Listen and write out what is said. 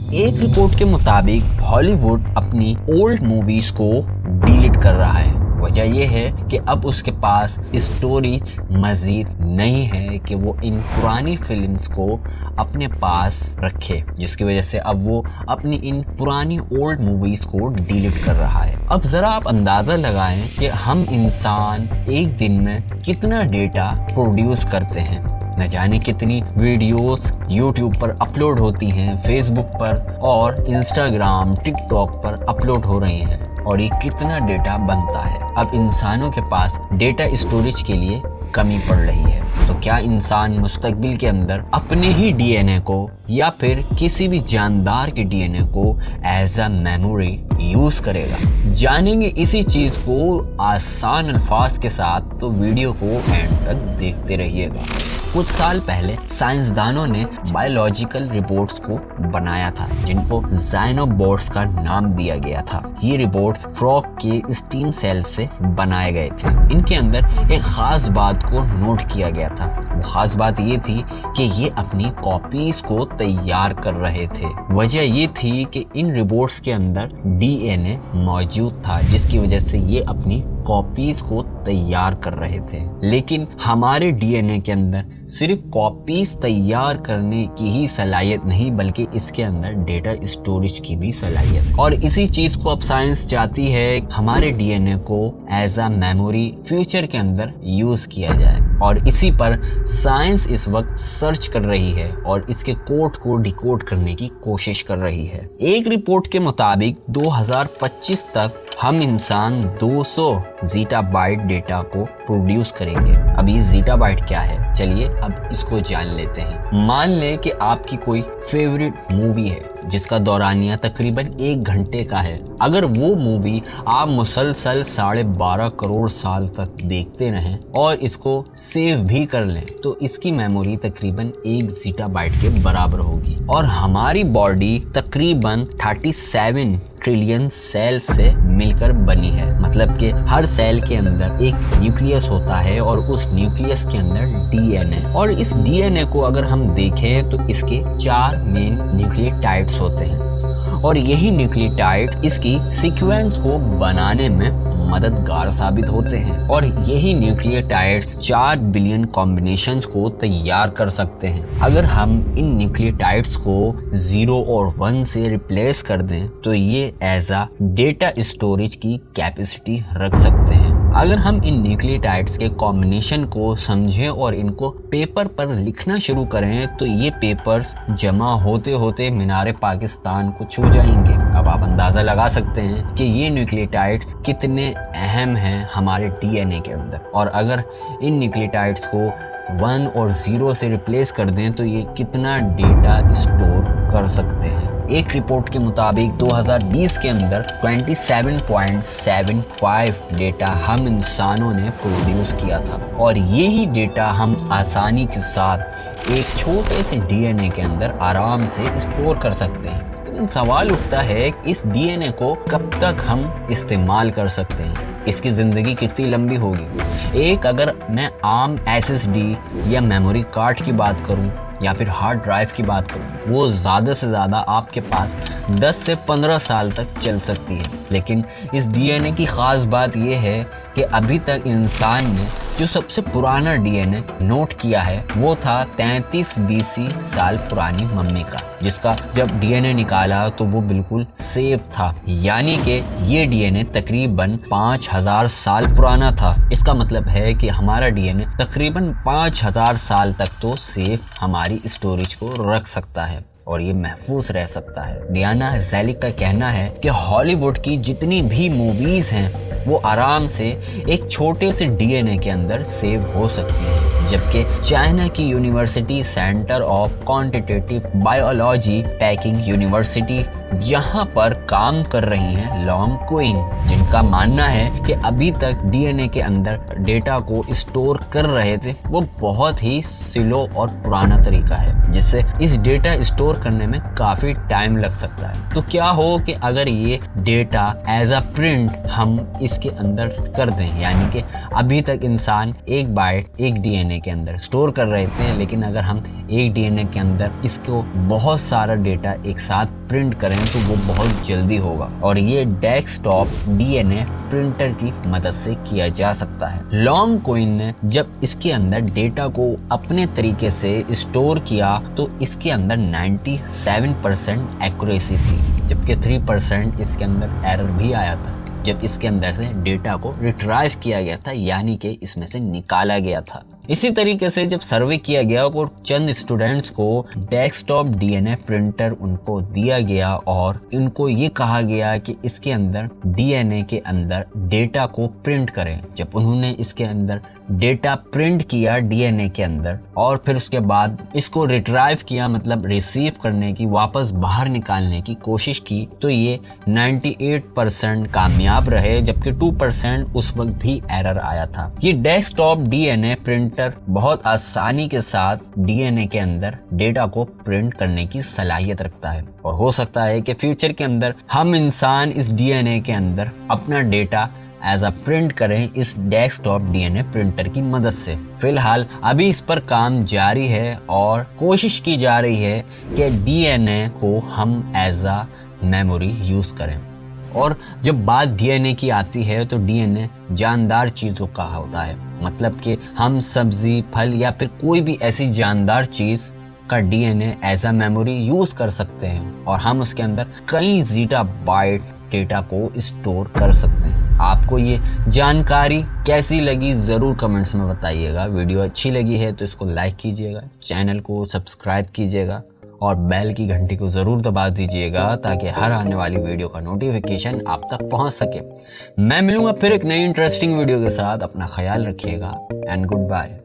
एक रिपोर्ट के मुताबिक हॉलीवुड अपनी ओल्ड मूवीज को डिलीट कर रहा है। वजह यह है कि अब उसके पास स्टोरेज मजीद नहीं है कि वो इन पुरानी फिल्म्स को अपने पास रखे, जिसकी वजह से अब वो अपनी इन पुरानी ओल्ड मूवीज को डिलीट कर रहा है। अब जरा आप अंदाजा लगाएं कि हम इंसान एक दिन में कितना डेटा प्रोड्यूस करते हैं। न जाने कितनी वीडियोस यूट्यूब पर अपलोड होती हैं, फेसबुक पर और इंस्टाग्राम, टिकटॉक पर अपलोड हो रही हैं, और ये कितना डेटा बनता है। अब इंसानों के पास डेटा स्टोरेज के लिए कमी पड़ रही है। तो क्या इंसान मुस्तकबिल के अंदर अपने ही डीएनए को या फिर किसी भी जानदार के डीएनए को एज अ मेमोरी यूज करेगा? जानेंगे इसी चीज को आसान अल्फाज के साथ, तो वीडियो को एंड तक देखते रहिएगा। कुछ साल पहले साइंसदानों ने बायोलॉजिकल रिपोर्ट्स को बनाया था, जिनको ज़ाइनोबोट्स का नाम दिया गया था। ये रिपोर्ट्स फ्रॉग के स्टीम सेल से बनाए गए थे। इनके अंदर एक खास बात को नोट किया गया था। वो खास बात ये थी कि ये अपनी कॉपीज को तैयार कर रहे थे। वजह ये थी कि इन रिपोर्ट्स के अंदर डीएनए मौजूद था, जिसकी वजह से ये अपनी कॉपीज को तैयार कर रहे थे। लेकिन हमारे डीएनए के अंदर सिर्फ कॉपीज तैयार करने की ही सलाहियत नहीं, बल्कि इसके अंदर डेटा स्टोरेज की भी सलाहियत। और इसी चीज को अब साइंस चाहती है हमारे डीएनए को एज अ मेमोरी फ्यूचर के अंदर यूज किया जाए, और इसी पर साइंस इस वक्त सर्च कर रही है और इसके कोड को डिकोड करने की कोशिश कर रही है। एक रिपोर्ट के मुताबिक 2025 तक हम इंसान 200 ज़ीटाबाइट डेटा को प्रोड्यूस करेंगे। अब ये ज़ीटाबाइट क्या है, चलिए अब इसको जान लेते हैं। मान लें कि आपकी कोई फेवरेट मूवी है जिसका दौरानिया तकरीबन 1 घंटे का है। अगर वो मूवी आप मुसलसल 12.5 करोड़ साल तक देखते रहें और इसको सेव भी कर लें, तो इसकी मेमोरी तकरीबन 1 ज़ीटाबाइट के बराबर होगी। और हमारी बॉडी तकरीबन 37 ट्रिलियन सेल से मिलकर बनी है। मतलब कि हर सेल के अंदर एक न्यूक्लियस होता है और उस न्यूक्लियस के अंदर डीएनए, और इस डीएनए को अगर हम देखें तो इसके 4 मेन न्यूक्लियोटाइड्स होते हैं, और यही न्यूक्लियोटाइड्स इसकी सीक्वेंस को बनाने में मददगार साबित होते हैं। और यही न्यूक्लियोटाइड्स 4 बिलियन कॉम्बिनेशंस को तैयार कर सकते हैं। अगर हम इन न्यूक्लियोटाइड्स को 0 और 1 से रिप्लेस कर दें तो ये एज अ डेटा स्टोरेज की कैपेसिटी रख सकते हैं। अगर हम इन न्यूक्लियोटाइड्स के कॉम्बिनेशन को समझें और इनको पेपर पर लिखना शुरू करें, तो ये पेपर्स जमा होते होते मीनार पाकिस्तान को छू जाएंगे। अब आप अंदाजा लगा सकते हैं कि ये न्यूक्लियोटाइड्स कितने अहम हैं हमारे डीएनए के अंदर। और अगर इन न्यूक्लियोटाइड्स को 1 और 0 से रिप्लेस कर दें तो ये कितना डेटा स्टोर कर सकते हैं। एक रिपोर्ट के मुताबिक 2020 के अंदर 27.75 डेटा हम इंसानों ने प्रोड्यूस किया था, और यही डेटा हम आसानी के साथ एक छोटे से डीएनए के अंदर आराम से स्टोर कर सकते हैं। लेकिन सवाल उठता है कि इस डीएनए को कब तक हम इस्तेमाल कर सकते हैं, इसकी ज़िंदगी कितनी लंबी होगी। एक अगर मैं आम एसएसडी या मेमोरी कार्ड की बात करूं या फिर हार्ड ड्राइव की बात करूं, वो ज़्यादा से ज़्यादा आपके पास 10 से 15 साल तक चल सकती है। लेकिन इस डीएनए की ख़ास बात ये है कि अभी तक इंसान ने जो सबसे पुराना डीएनए नोट किया है वो था 33 बीसी साल पुरानी मम्मी का, जिसका जब डीएनए निकाला तो वो बिल्कुल सेफ था। यानी कि ये डीएनए तकरीबन 5000 साल पुराना था। इसका मतलब है कि हमारा डीएनए तकरीबन 5000 साल तक तो सेफ हमारी स्टोरेज को रख सकता है और ये महफूज रह सकता है। डियाना ज़ैलिक का कहना है कि हॉलीवुड की जितनी भी मूवीज हैं वो आराम से एक छोटे से डीएनए के अंदर सेव हो सकती है, जबकि चाइना की university centre of quantitative biology packing university जहां पर काम कर रही हैं लॉन्ग क्विन, जिनका मानना है कि अभी तक डीएनए के अंदर डेटा को स्टोर कर रहे थे वो बहुत ही स्लो और पुराना तरीका है, जिससे इस डेटा स्टोर स्टोर करने में काफी टाइम लग सकता है। तो क्या हो कि अगर ये डेटा एज अ प्रिंट हम इसके अंदर कर दें, यानी कि अभी तक इंसान एक बाइट एक डीएनए के अंदर स्टोर कर रहे थे, लेकिन अगर हम एक डीएनए के अंदर इसको बहुत सारा डेटा एक साथ प्रिंट करें तो वो बहुत जल्दी होगा, और ये डेस्कटॉप डीएनए प्रिंटर की मदद से किया जा सकता है। लॉन्ग कॉइन ने जब इसके अंदर डेटा को अपने तरीके से स्टोर किया तो इसके अंदर 97% एक्यूरेसी थी, जबकि 3% इसके अंदर एरर भी आया था जब इसके अंदर से डेटा को रिट्राइव किया गया था, यानी कि इसमें से निकाला गया था। इसी तरीके से जब सर्वे किया गया और चंद स्टूडेंट्स को डेस्कटॉप डीएनए प्रिंटर उनको दिया गया और इनको ये कहा गया कि इसके अंदर डीएनए के अंदर डेटा को प्रिंट करें। जब उन्होंने इसके अंदर डेटा प्रिंट किया डीएनए के अंदर और फिर उसके बाद इसको रिट्राइव किया, मतलब रिसीव करने की, वापस बाहर निकालने की कोशिश की, तो ये 98% कामयाब रहे, जबकि 2% उस वक्त भी एरर आया था। ये डेस्कटॉप डीएनए प्रिंटर बहुत आसानी के साथ डीएनए के अंदर डेटा को प्रिंट करने की सलाहियत रखता है, और हो सकता है कि फ्यूचर के अंदर हम इंसान इस डीएनए के अंदर अपना डेटा एज अ प्रिंट करें इस डेस्कटॉप डीएनए प्रिंटर की मदद से। फिलहाल अभी इस पर काम जारी है और कोशिश की जा रही है कि डीएनए को हम एज अ मेमोरी यूज करें। और जब बात डीएनए की आती है तो डीएनए जानदार चीज़ों का होता है, मतलब कि हम सब्जी, फल या फिर कोई भी ऐसी जानदार चीज़ का DNA as a memory use कर सकते हैं, और हम उसके अंदर कई जीटाबाइट डेटा को स्टोर कर सकते हैं। आपको ये जानकारी कैसी लगी ज़रूर कमेंट्स में बताइएगा। वीडियो अच्छी लगी है तो इसको लाइक कीजिएगा, चैनल को सब्सक्राइब कीजिएगा और बेल की घंटी को ज़रूर दबा दीजिएगा ताकि हर आने वाली वीडियो का नोटिफिकेशन आप तक पहुंच सके। मैं मिलूंगा फिर एक नई इंटरेस्टिंग वीडियो के साथ। अपना ख्याल रखिएगा एंड गुड बाय।